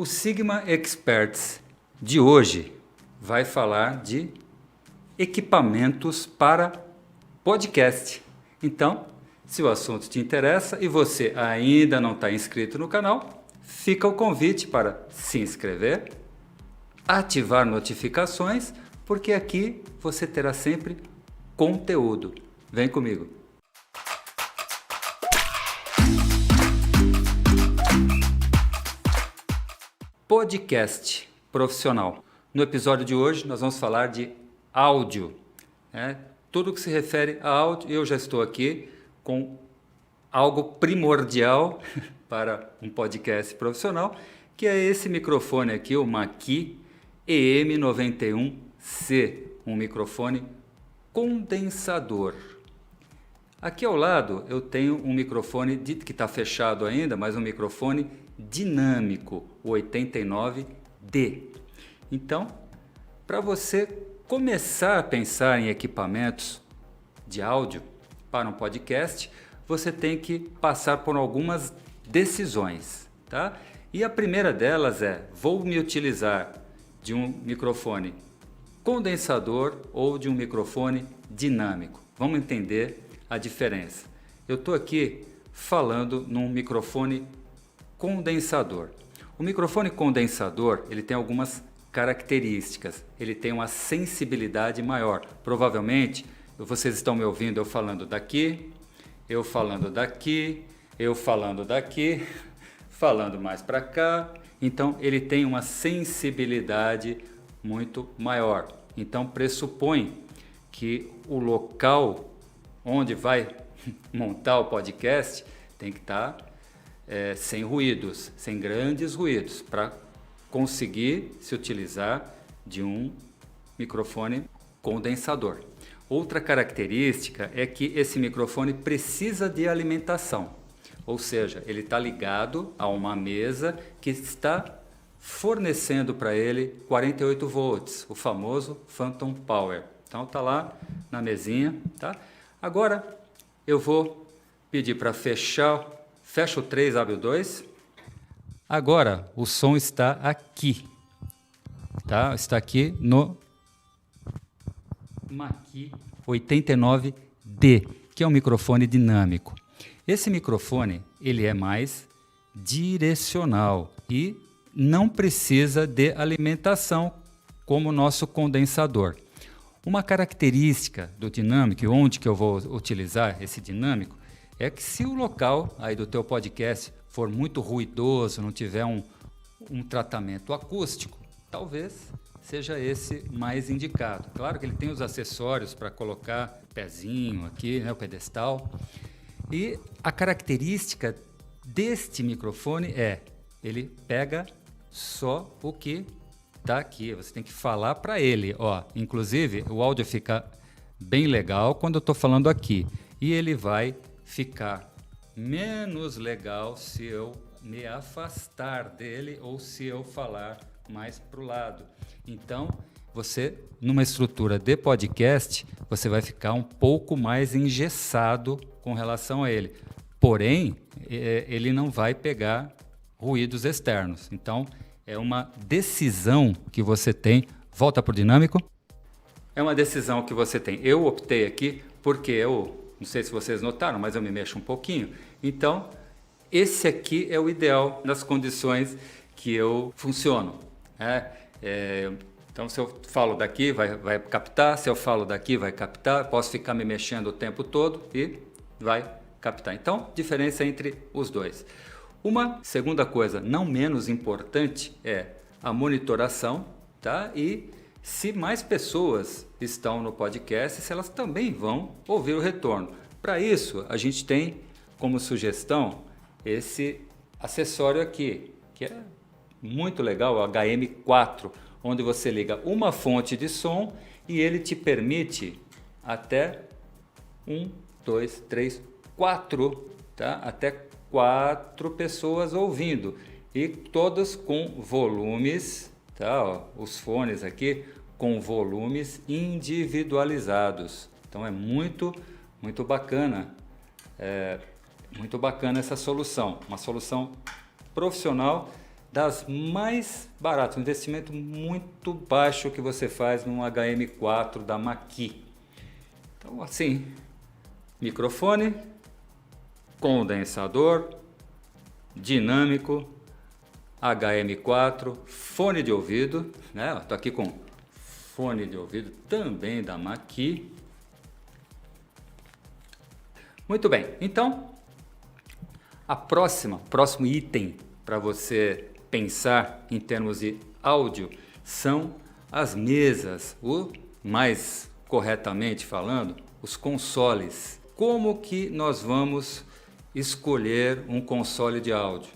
O Sigma Experts de hoje vai falar de equipamentos para podcast. Então, se o assunto te interessa e você ainda não está inscrito no canal, fica o convite para se inscrever, ativar notificações, porque aqui você terá sempre conteúdo. Vem comigo! Podcast profissional. No episódio de hoje nós vamos falar de áudio. Tudo que se refere a áudio, eu já estou aqui com algo primordial para um podcast profissional, que é esse microfone aqui, o Mackie EM91C, um microfone condensador. Aqui ao lado eu tenho um microfone que está fechado ainda, mas um microfone dinâmico, o 89D. Então, para você começar a pensar em equipamentos de áudio para um podcast, você tem que passar por algumas decisões, tá? E a primeira delas é: vou me utilizar de um microfone condensador ou de um microfone dinâmico? Vamos entender a diferença. Eu estou aqui falando num microfone condensador. O microfone condensador, ele tem algumas características. Ele tem uma sensibilidade maior. Provavelmente, vocês estão me ouvindo eu falando daqui, eu falando daqui, eu falando daqui, falando mais para cá. Então, ele tem uma sensibilidade muito maior. Então, pressupõe que o local onde vai montar o podcast tem que estar sem ruídos, sem grandes ruídos, para conseguir se utilizar de um microfone condensador. Outra característica é que esse microfone precisa de alimentação, ou seja, ele está ligado a uma mesa que está fornecendo para ele 48 volts, o famoso Phantom Power. Então está lá na mesinha, tá? Agora eu vou pedir para fecha o 3, abre o 2. Agora o som está aqui, tá? Está aqui no Mackie 89D, que é um microfone dinâmico. Esse microfone, ele é mais direcional e não precisa de alimentação como o nosso condensador. Uma característica do dinâmico, e onde que eu vou utilizar esse dinâmico, é que se o local aí do teu podcast for muito ruidoso, não tiver um tratamento acústico, talvez seja esse mais indicado. Claro que ele tem os acessórios para colocar pezinho aqui, né, o pedestal. E a característica deste microfone é, ele pega só o que está aqui. Você tem que falar para ele, ó. Inclusive, o áudio fica bem legal quando eu estou falando aqui. E ele vai ficar menos legal se eu me afastar dele ou se eu falar mais para o lado. Então, você, numa estrutura de podcast, você vai ficar um pouco mais engessado com relação a ele. Porém, ele não vai pegar ruídos externos. Então, é uma decisão que você tem. Volta para o dinâmico. É uma decisão que você tem. Eu optei aqui porque não sei se vocês notaram, mas eu me mexo um pouquinho. Então, esse aqui é o ideal nas condições que eu funciono. Então, se eu falo daqui, vai captar. Se eu falo daqui, vai captar. Posso ficar me mexendo o tempo todo e vai captar. Então, diferença entre os dois. Uma segunda coisa, não menos importante, é a monitoração, tá? E se mais pessoas estão no podcast, se elas também vão ouvir o retorno. Para isso, a gente tem como sugestão esse acessório aqui, que é muito legal, o HM4, onde você liga uma fonte de som e ele te permite até 1, 2, 3, 4, tá? Até 4 pessoas ouvindo e todas com volumes, tá? Ó, os fones aqui com volumes individualizados. Então é muito bacana, muito bacana essa solução, uma solução profissional das mais baratas, um investimento muito baixo que você faz num HM4 da Mackie. Então assim, microfone, condensador, dinâmico, HM4, fone de ouvido, né? Estou aqui com fone de ouvido também da Mackie. Muito bem, então próximo item para você pensar em termos de áudio são as mesas, ou mais corretamente falando, os consoles. Como que nós vamos escolher um console de áudio?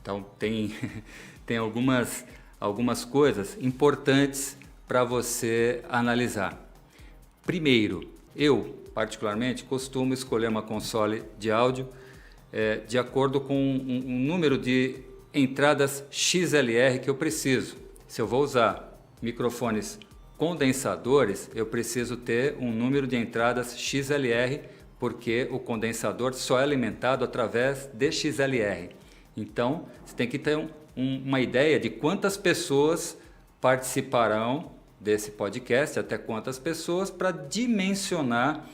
Então tem algumas coisas importantes para você analisar. Primeiro, eu particularmente costumo escolher uma console de áudio de acordo com um número de entradas XLR que eu preciso. Se eu vou usar microfones condensadores, eu preciso ter um número de entradas XLR, porque o condensador só é alimentado através de XLR. Então, você tem que ter uma ideia de quantas pessoas participarão desse podcast, até quantas pessoas, para dimensionar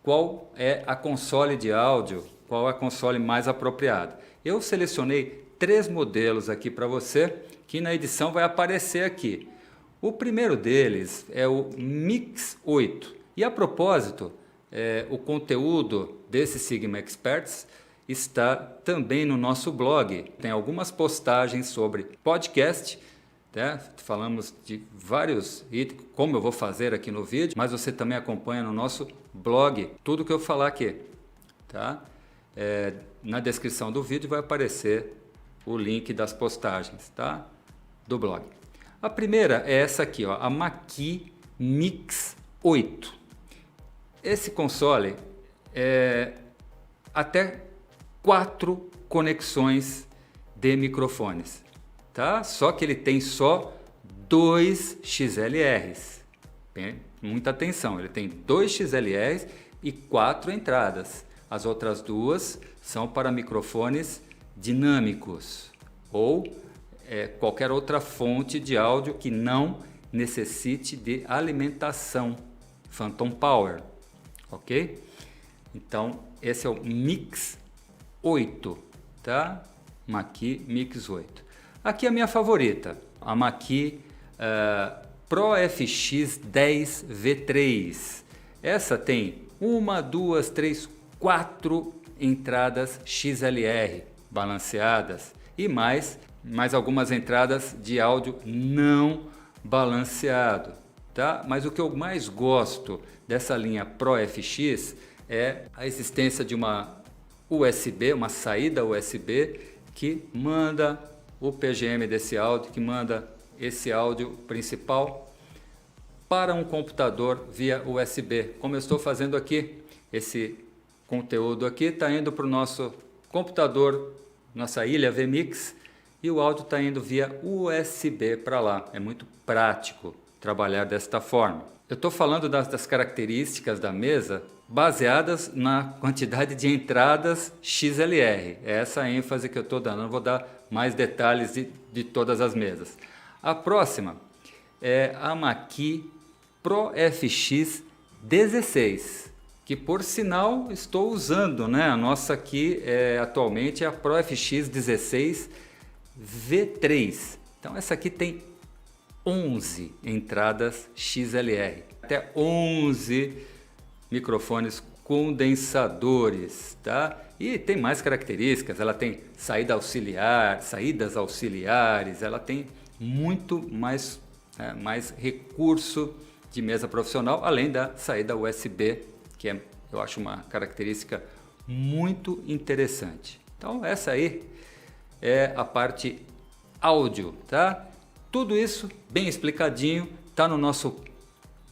qual é a console de áudio, qual é a console mais apropriada. Eu selecionei 3 modelos aqui para você, que na edição vai aparecer aqui. O primeiro deles é o Mix 8. E a propósito, o conteúdo desse Sigma Experts está também no nosso blog. Tem algumas postagens sobre podcast, né? Falamos de vários itens, como eu vou fazer aqui no vídeo, mas você também acompanha no nosso blog tudo que eu falar aqui. Tá? Na descrição do vídeo vai aparecer o link das postagens, tá? Do blog. A primeira é essa aqui, ó, a Mackie Mix 8. Esse console é até 4 conexões de microfones, tá? Só que ele tem só 2 XLRs. Muita atenção, ele tem 2 XLRs e 4 entradas. As outras 2 são para microfones dinâmicos ou qualquer outra fonte de áudio que não necessite de alimentação, Phantom Power, ok? Então esse é o Mix 8, tá? Mackie Mix 8. Aqui a minha favorita, a Mackie Pro FX 10 V3. Essa tem 1, 2, 3, 4 entradas XLR balanceadas e mais algumas entradas de áudio não balanceado, tá? Mas o que eu mais gosto dessa linha Pro FX é a existência de uma USB, uma saída USB que manda o PGM desse áudio, que manda esse áudio principal para um computador via USB, como eu estou fazendo aqui. Esse conteúdo aqui está indo para o nosso computador, nossa ilha vMix, e o áudio está indo via USB para lá. É muito prático trabalhar desta forma. Eu estou falando das características da mesa baseadas na quantidade de entradas XLR. É essa a ênfase que eu estou dando. Não vou dar mais detalhes de todas as mesas. A próxima é a Mackie Pro FX 16. Que por sinal estou usando, né? A nossa aqui atualmente é a Pro FX 16 V3. Então essa aqui tem 11 entradas XLR, até 11 microfones condensadores, tá? E tem mais características, ela tem saídas auxiliares, ela tem muito mais recurso de mesa profissional, além da saída USB, que eu acho uma característica muito interessante. Então essa aí é a parte áudio, tá? Tudo isso bem explicadinho, tá no nosso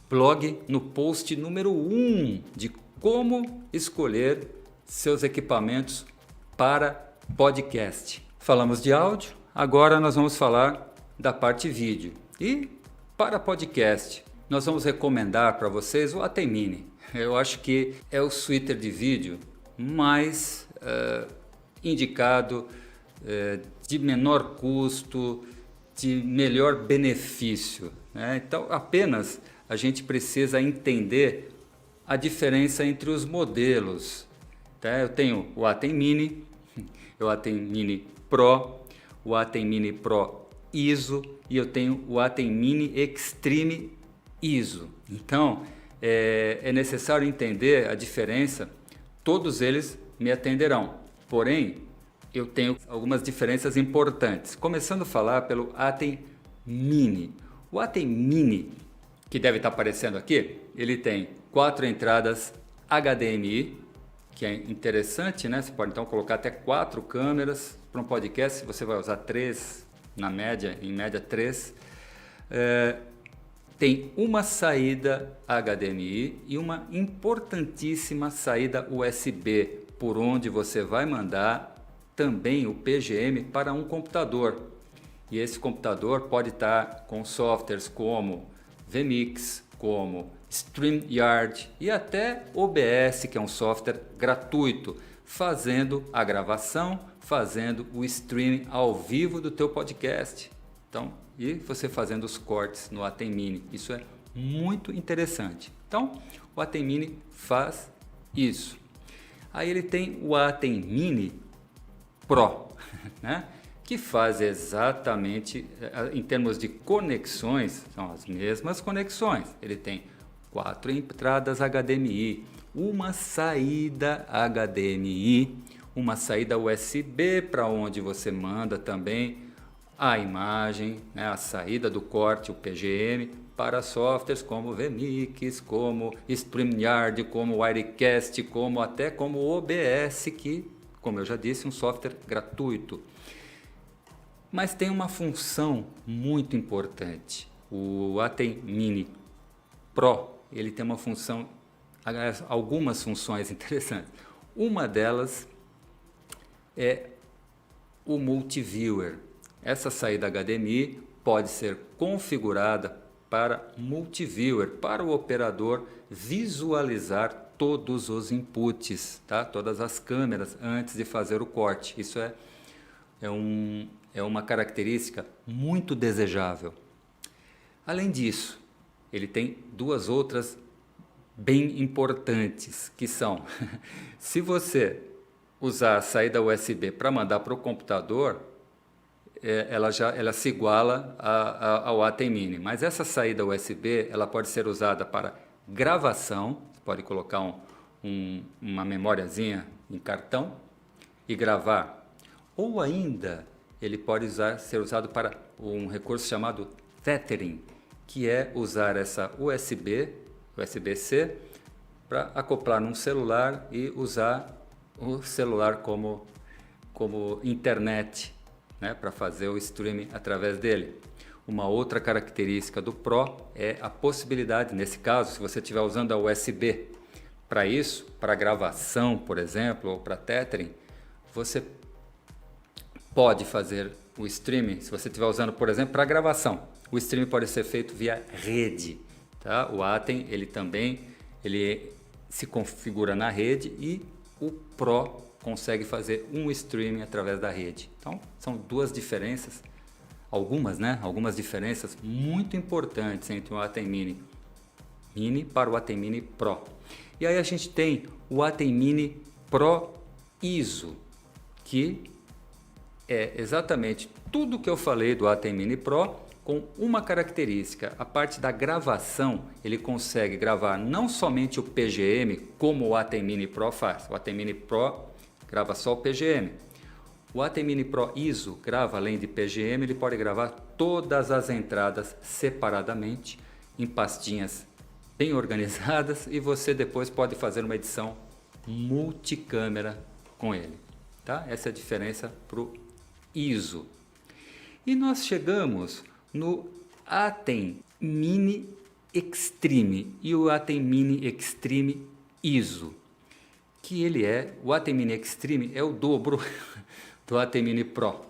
blog, no post número 1 de como escolher seus equipamentos para podcast. Falamos de áudio, agora nós vamos falar da parte vídeo. E para podcast, nós vamos recomendar para vocês o ATEM Mini. Eu acho que é o suíter de vídeo mais indicado de menor custo, de melhor benefício, né? Então, apenas a gente precisa entender a diferença entre os modelos, tá? Eu tenho o Atem Mini, o Atem Mini Pro, o Atem Mini Pro ISO e eu tenho o Atem Mini Extreme ISO. Então, é necessário entender a diferença. Todos eles me atenderão, porém, eu tenho algumas diferenças importantes. Começando a falar pelo Atem Mini. O Atem Mini, que deve estar aparecendo aqui, ele tem 4 entradas HDMI, que é interessante, né? Você pode então colocar até 4 câmeras para um podcast, você vai usar 3 na média, em média 3. Tem uma saída HDMI e uma importantíssima saída USB, por onde você vai mandar também o PGM para um computador. E esse computador pode estar com softwares como vMix, como StreamYard e até OBS, que é um software gratuito, fazendo a gravação, fazendo o streaming ao vivo do teu podcast. Então, e você fazendo os cortes no Atem Mini. Isso é muito interessante. Então, o Atem Mini faz isso. Aí ele tem o Atem Mini Pro, né? Que faz exatamente, em termos de conexões, são as mesmas conexões. Ele tem 4 entradas HDMI, uma saída HDMI, uma saída USB para onde você manda também a imagem, né, a saída do corte, o PGM, para softwares como vMix, como StreamYard, como Wirecast, até como OBS, que, como eu já disse, é um software gratuito. Mas tem uma função muito importante. O Atem Mini Pro, ele tem uma função, algumas funções interessantes. Uma delas é o Multiviewer. Essa saída HDMI pode ser configurada para Multiviewer, para o operador visualizar todos os inputs, tá? Todas as câmeras antes de fazer o corte. Isso é uma característica muito desejável. Além disso, ele tem 2 outras bem importantes, que são, se você usar a saída USB para mandar para o computador, ela se iguala ao Atem Mini. Mas essa saída USB, ela pode ser usada para gravação, você pode colocar uma memóriazinha em cartão e gravar. Ou ainda, ele pode ser usado para um recurso chamado tethering, que é usar essa USB-C, para acoplar num celular e usar o celular como internet, né, para fazer o streaming através dele. Uma outra característica do Pro é a possibilidade, nesse caso, se você estiver usando a USB para isso, para gravação, por exemplo, ou para tethering, você pode fazer o streaming, se você estiver usando, por exemplo, para gravação. O streaming pode ser feito via rede, tá? O Atem, ele se configura na rede e o Pro consegue fazer um streaming através da rede. Então, são 2 diferenças, algumas diferenças muito importantes entre o Atem Mini para o Atem Mini Pro. E aí a gente tem o Atem Mini Pro ISO, que é exatamente tudo que eu falei do Atem Mini Pro, com uma característica: a parte da gravação, ele consegue gravar não somente o PGM, como o Atem Mini Pro faz. O Atem Mini Pro grava só o PGM. O Atem Mini Pro ISO grava, além de PGM, ele pode gravar todas as entradas separadamente, em pastinhas bem organizadas, e você depois pode fazer uma edição multicâmera com ele. Tá? Essa é a diferença para o ISO. E nós chegamos no Atem Mini Extreme e o Atem Mini Extreme ISO, que o Atem Mini Extreme é o dobro do Atem Mini Pro,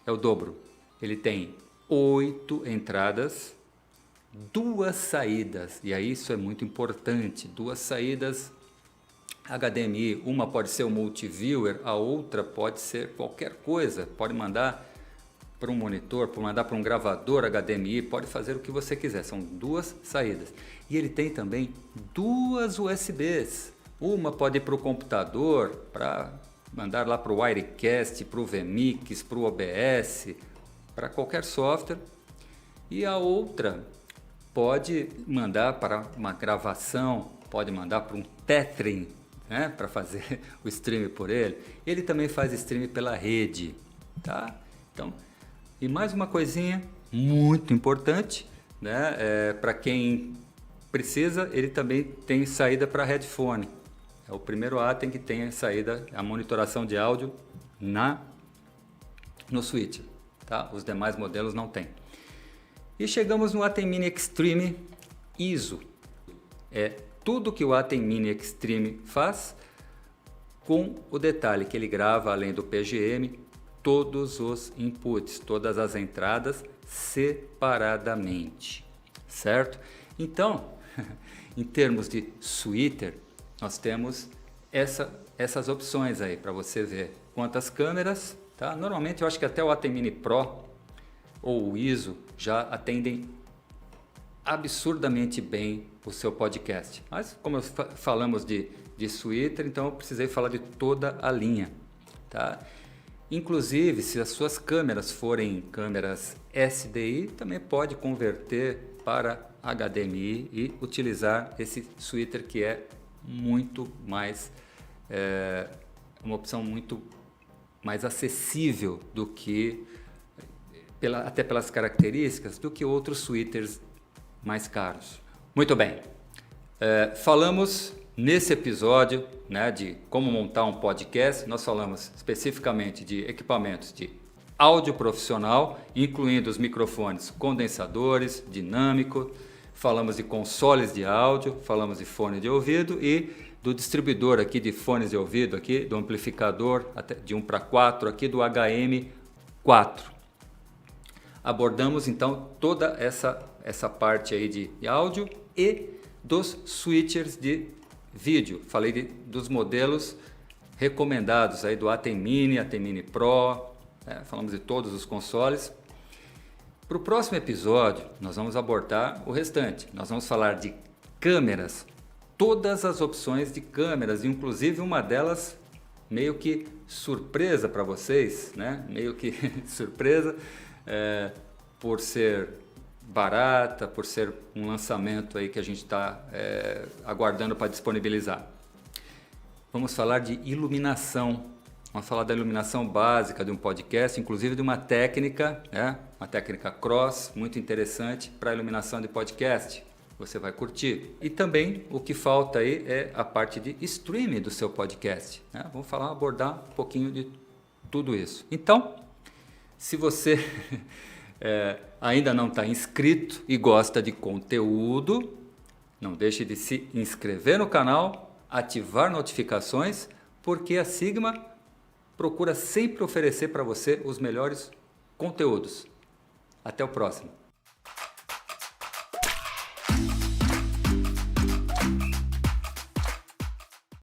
é o dobro. Ele tem 8 entradas, 2 saídas, e aí isso é muito importante, 2 saídas HDMI, uma pode ser o Multiviewer, a outra pode ser qualquer coisa, pode mandar para um monitor, para mandar para um gravador HDMI, pode fazer o que você quiser. São 2 saídas. E ele tem também 2 USBs. Uma pode ir para o computador, para mandar lá para o Wirecast, para o vMix, para o OBS, para qualquer software. E a outra pode mandar para uma gravação, pode mandar para um tethering, né, para fazer o stream por ele. Ele também faz stream pela rede, tá? Então, e mais uma coisinha muito importante, né, para quem precisa, ele também tem saída para headphone. É o primeiro Atem que tem a saída, a monitoração de áudio no switch, tá? Os demais modelos não tem. E chegamos no Atem Mini Extreme ISO. É tudo que o Atem Mini Extreme faz, com o detalhe que ele grava, além do PGM, todos os inputs, todas as entradas separadamente, certo? Então, em termos de Suiter, nós temos essas opções aí para você ver quantas câmeras, tá? Normalmente eu acho que até o Atem Mini Pro ou o ISO já atendem absurdamente bem o seu podcast. Mas como falamos de Suiter, então eu precisei falar de toda a linha, tá? Inclusive, se as suas câmeras forem câmeras SDI, também pode converter para HDMI e utilizar esse Suiter, que é muito mais, uma opção muito mais acessível do que, até pelas características, do que outros Suiters mais caros. Muito bem, falamos nesse episódio, né, de como montar um podcast. Nós falamos especificamente de equipamentos de áudio profissional, incluindo os microfones condensadores, dinâmico, falamos de consoles de áudio, falamos de fone de ouvido e do distribuidor aqui de fones de ouvido, aqui, do amplificador até de 1:4, aqui do HM4. Abordamos então toda essa parte aí de áudio e dos switchers de vídeo. Falei dos modelos recomendados aí do Atem Mini Pro, falamos de todos os consoles. Para o próximo episódio, nós vamos abordar o restante. Nós vamos falar de câmeras, todas as opções de câmeras, inclusive uma delas meio que surpresa para vocês, né? Meio que surpresa, por ser barata, por ser um lançamento aí que a gente está aguardando para disponibilizar. Vamos falar de iluminação. Vamos falar da iluminação básica de um podcast, inclusive de uma técnica, uma técnica cross, muito interessante para iluminação de podcast. Você vai curtir. E também o que falta aí é a parte de streaming do seu podcast, né? Vamos abordar um pouquinho de tudo isso. Então, se você ainda não está inscrito e gosta de conteúdo, não deixe de se inscrever no canal, ativar notificações, porque a Sigma procura sempre oferecer para você os melhores conteúdos. Até o próximo.